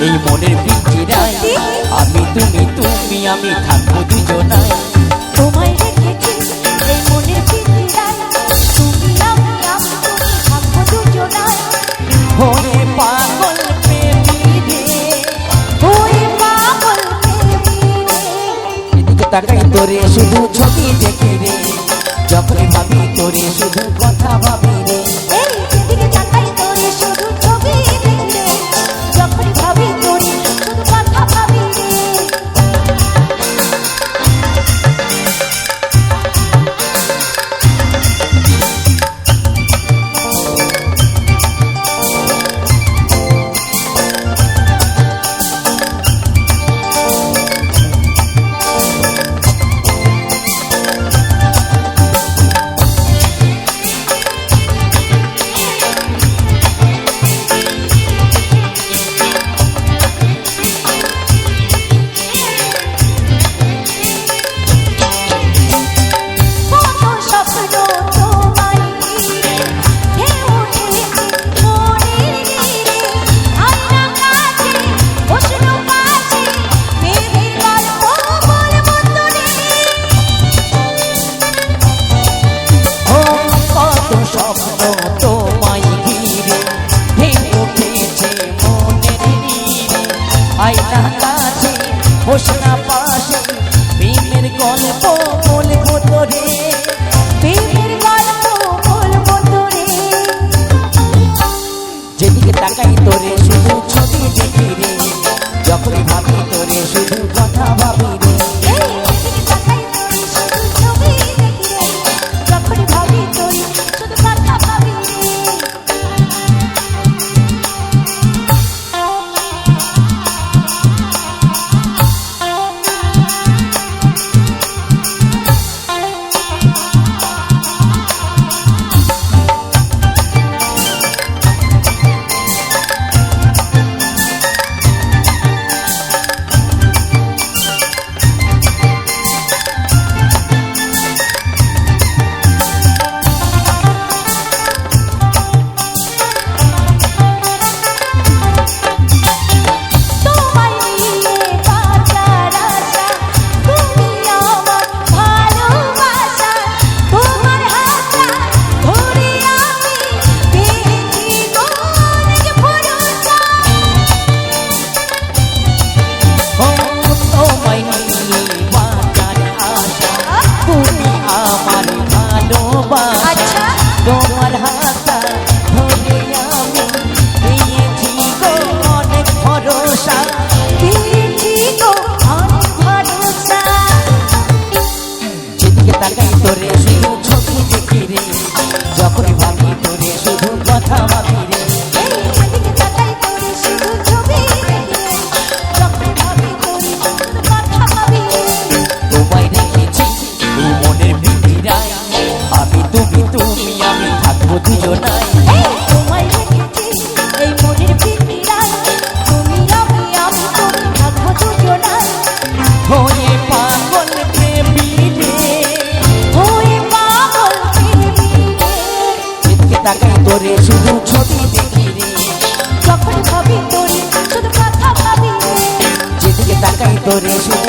এই মনের পিঞ্জিরায় আমি তুমি তুমি আমি থাকবো দুজনায়। তোমায় রেখেছি এই মনের পিঞ্জিরায়, তুমি আমি তুমি থাকবো দুজনায়। ওরে পাগল প্রেমী রে, ওরে পাগল প্রেমী রে, এদিকে তাকাই তোরে শুধু ছবি দেখি রে, যখন ভাবি তোরে শুধু কথা ভাবি রে। এই যেদিকে তাকাই তোরে শুধু ছবি দেখি রে, যখন ভাবি তোরে শুধু কথা ভাবি রে। হোসনা পাশে প্রেমের গল্প বলবো তোরে, প্রেমের গল্প বলবো তোরে। যেদিকে তাকাই তোরে শুধু ছবি দেখি রে, যখন ভাবি তোরে শুধু কথা ভাবি রে। এই যেদিকে তাকাই তোরে শুধু ছবি দেখি রে, যখন ভাবি তোরে শুধু কথা ভাবি রে। তোমার হাতা ধরে আমি পেয়েছি গো অনেক ভরসা, পেয়েছি গো অনেক ভরসা। যেদিকে তাকাই তোরে শুধু ছবি দেখি রে, যখন ভাবি তোরে শুধু কথা ভাবি রে। এই যেদিকে তাকাই তোরে শুধু ছবি দেখি রে, যখন ভাবি তোরে শুধু কথা ভাবি রে। তোমায় রেখেছি এই মনের পিঞ্জিরায়, আমি তুমি তুমি আমি থাকবো দুজনায়। এই তোমায় রেখেছি এই মনের পিঞ্জিরায়, তুমি আমি তুমি থাকবো দুজনায়। ওরে পাগল প্রেমী রে, ওরে পাগল প্রেমী রে, যেদিকে তাকাই তোরে শুধু ছবি দেখি রে, যখন ভাবি তোরে শুধু কথা ভাবি রে। যেদিকে তাকাই তোরে শুধু